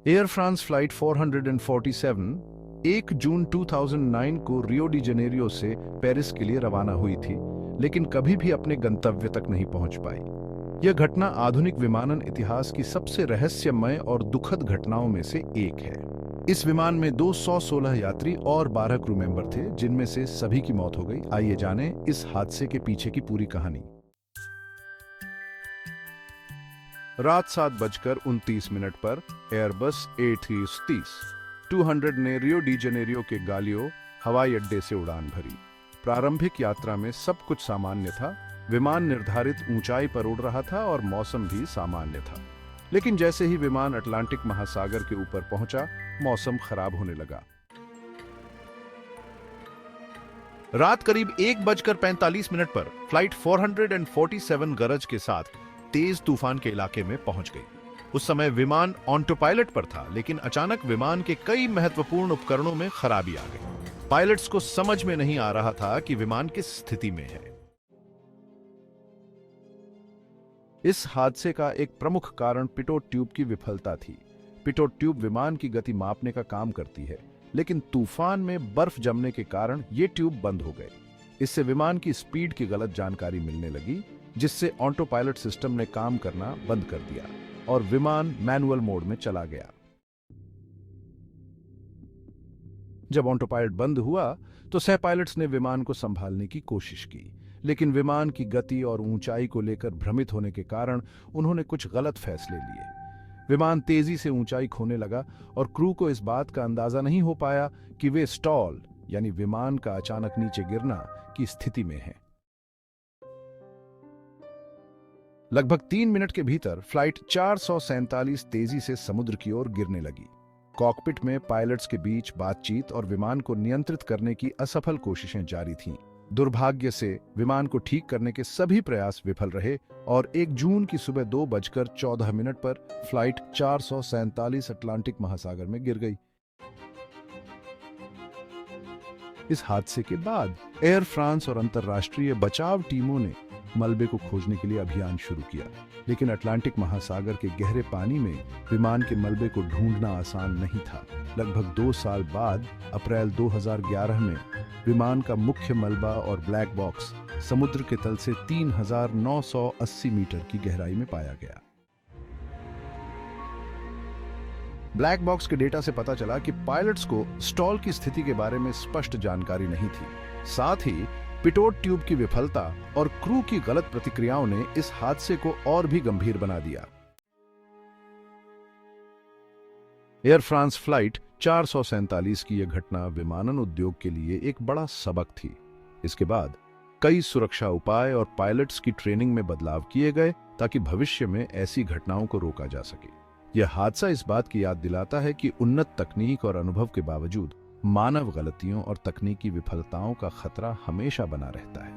Air France flight 447 1 जून 2009 को Rio de Janeiro से Paris के लिए रवाना हुई थी, लेकिन कभी भी अपने गंतव्य तक नहीं पहुंच पाई। यह घटना आधुनिक विमानन इतिहास की सबसे रहस्यमय और दुखद घटनाओं में से एक है। इस विमान में 216 यात्री और 12 क्रू मेंबर थे, जिनमें से सभी की मौत हो गई। आइए जानें इस हादसे के पीछे की पूरी कहानी। रात 7:29 पर एयरबस A330-200 ने रियो डी जेनेरियो के गालियो हवाई अड्डे से उड़ान भरी। प्रारंभिक यात्रा में सब कुछ सामान्य था। विमान निर्धारित ऊंचाई पर उड़ रहा था और मौसम भी सामान्य था। लेकिन जैसे ही विमान अटलांटिक महासागर के ऊपर पहुंचा, मौसम खराब होने लगा। रात करीब 1:45 पर फ्लाइट 447 गरज के साथ तेज तूफान के इलाके में पहुंच गई। उस समय विमान ऑटो पायलट पर था, लेकिन अचानक विमान के कई महत्वपूर्ण उपकरणों में खराबी आ गई। पायलट्स को समझ में नहीं आ रहा था कि विमान किस स्थिति में है। इस हादसे का एक प्रमुख कारण पिटोट ट्यूब की विफलता थी। पिटोट ट्यूब विमान की गति मापने का काम करती है, लेकिन तूफान में बर्फ जमने के कारण ये ट्यूब बंद हो गए। इससे विमान की स्पीड की गलत जानकारी मिलने लगी, जिससे ऑटो पायलट सिस्टम ने काम करना बंद कर दिया और विमान मैनुअल मोड में चला गया। जब ऑटो पायलट बंद हुआ तो सह पायलट्स ने विमान को संभालने की कोशिश की, लेकिन विमान की गति और ऊंचाई को लेकर भ्रमित होने के कारण उन्होंने कुछ गलत फैसले लिए। विमान तेजी से ऊंचाई खोने लगा और क्रू को इस बात का अंदाजा नहीं हो पाया कि वे स्टॉल यानी विमान का अचानक नीचे गिरना की स्थिति में हैं। लगभग 3 मिनट के भीतर फ्लाइट 447 तेजी से समुद्र की ओर गिरने लगी। कॉकपिट में पायलट्स के बीच बातचीत और विमान को नियंत्रित करने की असफल कोशिशें जारी थीं। दुर्भाग्य से विमान को ठीक करने के सभी प्रयास विफल रहे और 1 जून की सुबह 2:14 पर फ्लाइट 447 अटलांटिक महासागर में गिर गई। इस हादसे के बाद एयर फ्रांस और अंतर्राष्ट्रीय बचाव टीमों ने मलबे को खोजने के लिए अभियान शुरू किया, लेकिन अटलांटिक महासागर के गहरे पानी में विमान के मलबे को ढूंढना आसान नहीं था। लगभग 2 साल बाद अप्रैल 2011 में विमान का मुख्य मलबा और ब्लैक बॉक्स समुद्र के तल से 3980 मीटर की गहराई में पाया गया। ब्लैक बॉक्स के डेटा से पता चला कि पायलट्स को स्टॉल की स्थिति के बारे में स्पष्ट जानकारी नहीं थी। साथ ही पिटोट ट्यूब की विफलता और क्रू की गलत प्रतिक्रियाओं ने इस हादसे को और भी गंभीर बना दिया। एयर फ्रांस फ्लाइट 447 की यह घटना विमानन उद्योग के लिए एक बड़ा सबक थी। इसके बाद कई सुरक्षा उपाय और पायलट्स की ट्रेनिंग में बदलाव किए गए ताकि भविष्य में ऐसी घटनाओं को रोका जा सके। यह हादसा इस बात की याद दिलाता है कि उन्नत तकनीक और अनुभव के बावजूद मानव गलतियों और तकनीकी विफलताओं का खतरा हमेशा बना रहता है।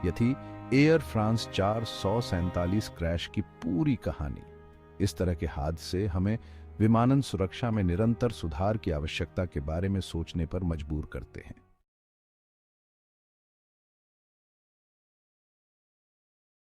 यह थी एयर फ्रांस 447 क्रैश की पूरी कहानी। इस तरह के हादसे हमें विमानन सुरक्षा में निरंतर सुधार की आवश्यकता के बारे में सोचने पर मजबूर करते हैं।